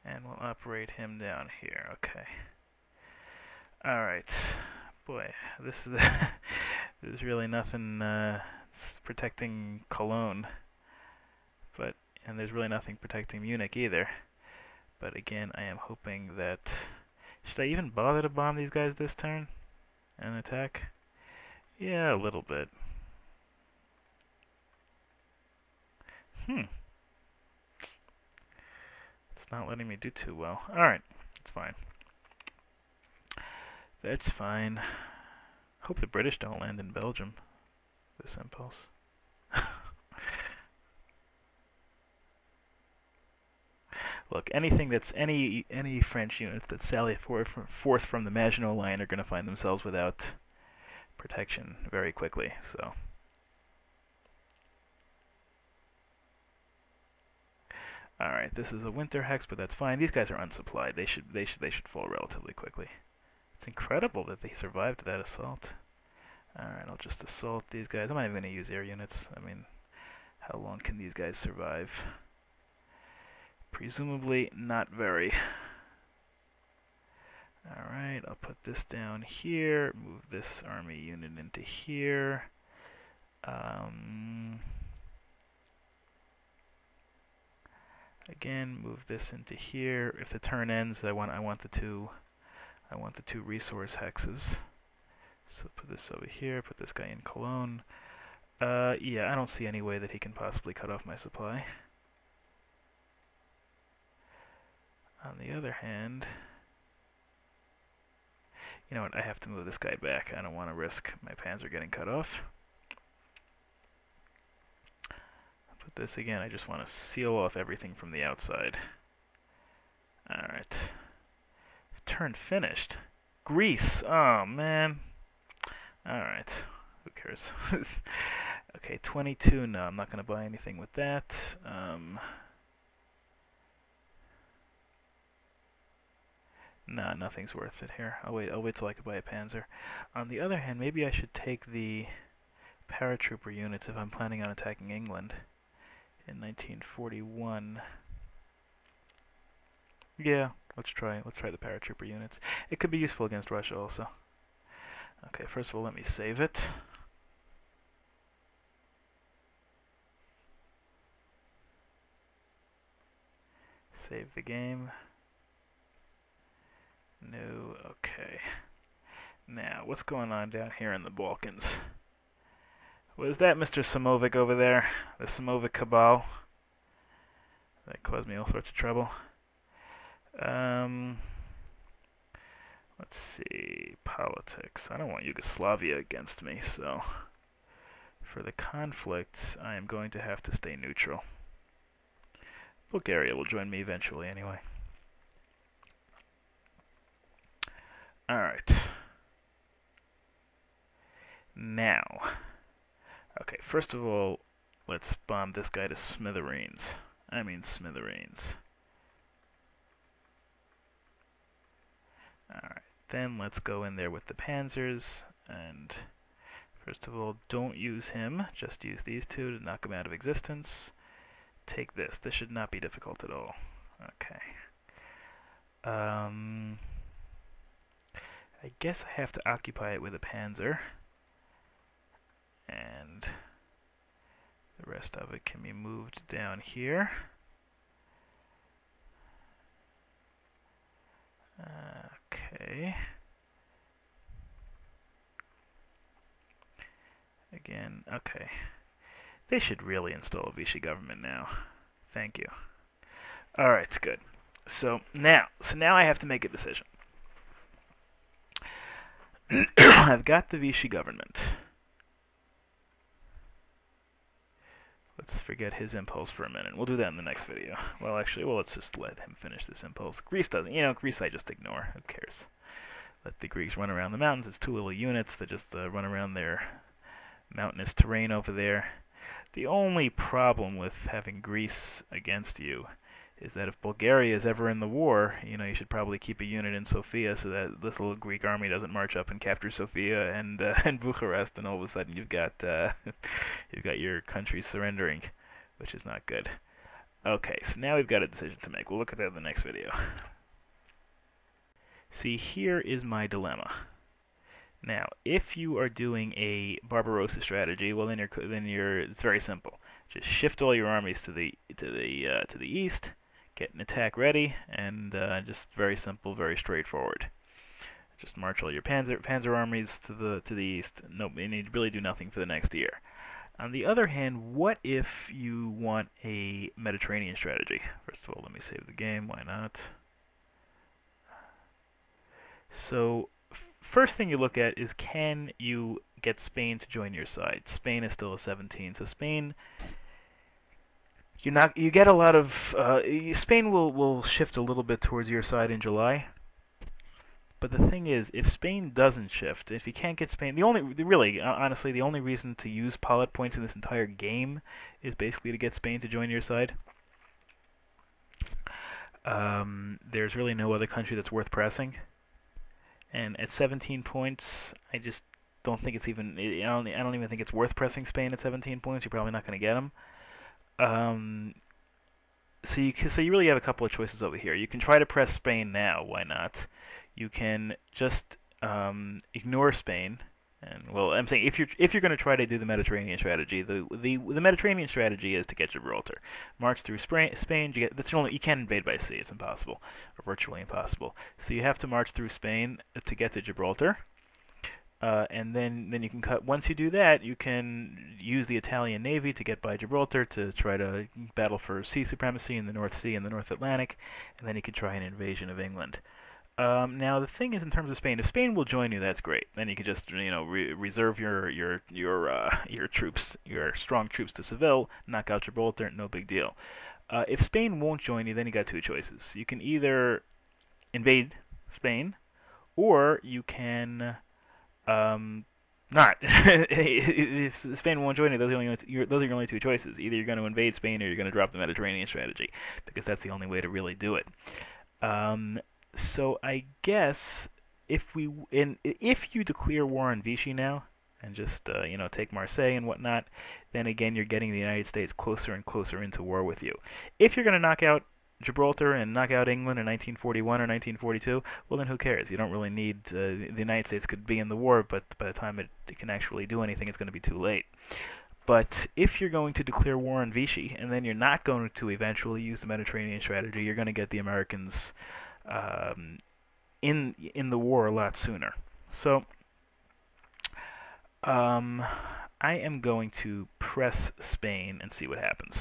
And we'll operate him down here. Okay. Alright. Boy, this is there's really nothing protecting Cologne, and there's really nothing protecting Munich either. But again, I am hoping that... Should I even bother to bomb these guys this turn and attack? Yeah, a little bit. It's not letting me do too well. Alright, it's fine. That's fine. Hope the British don't land in Belgium. This impulse. Look, anything that's any French units that sally forth from the Maginot Line are going to find themselves without protection very quickly. So, all right, this is a winter hex, but that's fine. These guys are unsupplied. They should fall relatively quickly. It's incredible that they survived that assault. All right, I'll just assault these guys. I'm not even going to use air units. I mean, how long can these guys survive? Presumably not very. Alright, I'll put this down here, move this army unit into here. Again, move this into here. If the turn ends, I want the two resource hexes. So put this over here, put this guy in Cologne. Yeah, I don't see any way that he can possibly cut off my supply. On the other hand, you know what, I have to move this guy back. I don't want to risk my panzer getting cut off. I'll put this again, I just want to seal off everything from the outside. Alright. Turn finished. Greece! Oh, man. Alright. Who cares? Okay, 22. No, I'm not going to buy anything with that. Nah, nothing's worth it here. I'll wait till I can buy a panzer. On the other hand, maybe I should take the paratrooper units if I'm planning on attacking England in 1941. Yeah, let's try the paratrooper units. It could be useful against Russia also. Okay, first of all, let me save it. Save the game. No, okay. Now, what's going on down here in the Balkans? What is that, Mr. Samovic over there? The Samovic cabal? That caused me all sorts of trouble. Let's see, politics. I don't want Yugoslavia against me, so for the conflict, I am going to have to stay neutral. Bulgaria will join me eventually anyway. Alright. Now, okay, first of all, let's bomb this guy to smithereens. I mean smithereens. Alright, then let's go in there with the panzers, and first of all, don't use him, just use these two to knock him out of existence. Take this. This should not be difficult at all. Okay. I guess I have to occupy it with a panzer, and the rest of it can be moved down here. Okay. Again, okay. They should really install a Vichy government now. Thank you. Alright, it's good. So now I have to make a decision. I've got the Vichy government. Let's forget his impulse for a minute. We'll do that in the next video. Well, actually, let's just let him finish this impulse. Greece doesn't, Greece I just ignore. Who cares? Let the Greeks run around the mountains. It's two little units that just run around their mountainous terrain over there. The only problem with having Greece against you is that if Bulgaria is ever in the war, you should probably keep a unit in Sofia so that this little Greek army doesn't march up and capture Sofia and Bucharest, and all of a sudden you've got your country surrendering, which is not good. Okay, so now we've got a decision to make. We'll look at that in the next video. See, here is my dilemma. Now, if you are doing a Barbarossa strategy, well, then it's very simple. Just shift all your armies to the east, get an attack ready, and just very simple, very straightforward. Just march all your panzer armies to the east. Nope, you need to really do nothing for the next year. On the other hand, what if you want a Mediterranean strategy? First of all, let me save the game. Why not? So, first thing you look at is, can you get Spain to join your side? Spain is still a 17, so Spain, you get a lot of Spain will shift a little bit towards your side in July. But the thing is, if Spain doesn't shift, if you can't get Spain, honestly, the only reason to use pilot points in this entire game is basically to get Spain to join your side. There's really no other country that's worth pressing. And at 17 points, I just don't think it's even. I don't even think it's worth pressing Spain at 17 points. You're probably not going to get them. So you really have a couple of choices over here. You can try to press Spain now. Why not? You can just ignore Spain. And well, I'm saying if you're going to try to do the Mediterranean strategy, the Mediterranean strategy is to get Gibraltar, march through Spain. You can't invade by sea. It's impossible, or virtually impossible. So you have to march through Spain to get to Gibraltar. And then you can cut. Once you do that, you can use the Italian Navy to get by Gibraltar to try to battle for sea supremacy in the North Sea and the North Atlantic, and then you can try an invasion of England. Now the thing is, in terms of Spain, if Spain will join you, that's great. Then you can just reserve your troops, your strong troops to Seville, knock out Gibraltar, no big deal. If Spain won't join you, then you got two choices. You can either invade Spain, or you can not. If Spain won't join you, those are your only two choices. Either you're going to invade Spain or you're going to drop the Mediterranean strategy, because that's the only way to really do it. So I guess if you declare war on Vichy now and just take Marseille and whatnot, then again you're getting the United States closer and closer into war with you. If you're going to knock out Gibraltar and knock out England in 1941 or 1942, well then who cares? You don't really need the United States could be in the war, but by the time it can actually do anything, it's going to be too late. But if you're going to declare war on Vichy, and then you're not going to eventually use the Mediterranean strategy, you're going to get the Americans in the war a lot sooner. So I am going to press Spain and see what happens.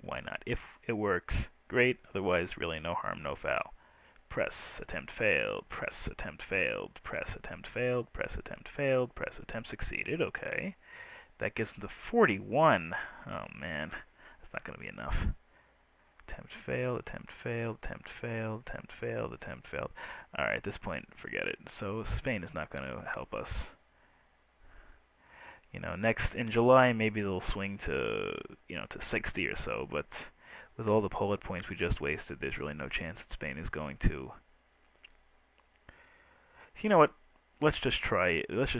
Why not? If it works, great. Otherwise, really no harm, no foul. Press, attempt failed, press, attempt failed, press, attempt failed, press, attempt failed, press, attempt succeeded. Okay. That gets into 41. Oh man, that's not going to be enough. Attempt failed, attempt failed, attempt failed, attempt failed, attempt failed. Alright, at this point, forget it. So Spain is not going to help us. Next in July, maybe they'll swing to 60 or so, but with all the bullet points we just wasted, there's really no chance that Spain is going to. You know what? Let's just try it. Let's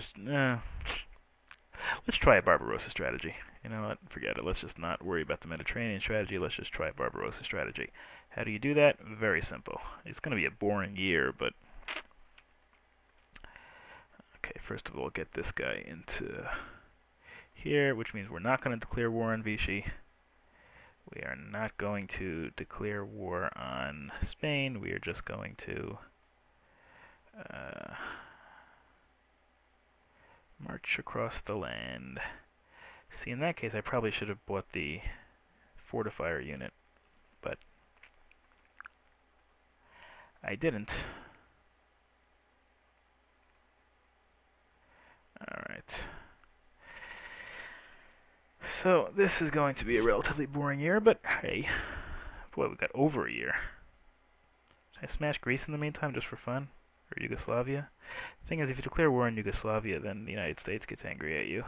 try a Barbarossa strategy. You know what? Forget it. Let's just not worry about the Mediterranean strategy. Let's just try a Barbarossa strategy. How do you do that? Very simple. It's going to be a boring year, but okay. First of all, get this guy into here, which means we're not going to declare war on Vichy. We are not going to declare war on Spain. We are just going to march across the land. See, in that case, I probably should have bought the fortifier unit, but I didn't. Alright. So, this is going to be a relatively boring year, but hey, boy, we've got over a year. Should I smash Greece in the meantime, just for fun? Or Yugoslavia? The thing is, if you declare war on Yugoslavia, then the United States gets angry at you.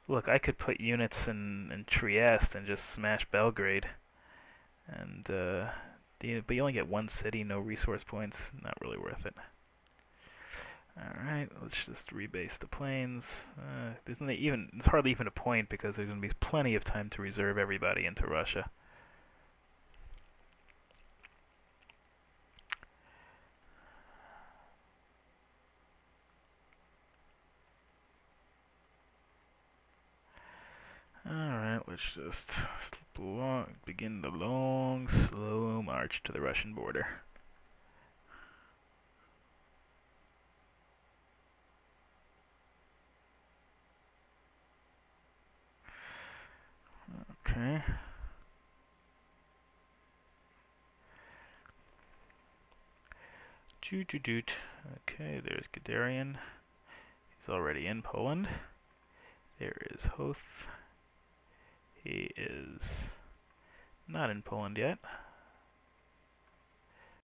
Look, I could put units in Trieste and just smash Belgrade. And, but you only get one city, no resource points. Not really worth it. Alright, let's just rebase the planes. There's not even, it's hardly even a point because there's going to be plenty of time to reserve everybody into Russia. Alright, let's just begin the long, slow march to the Russian border. Okay. Doot. Okay, there's Guderian. He's already in Poland. There is Hoth. He is not in Poland yet.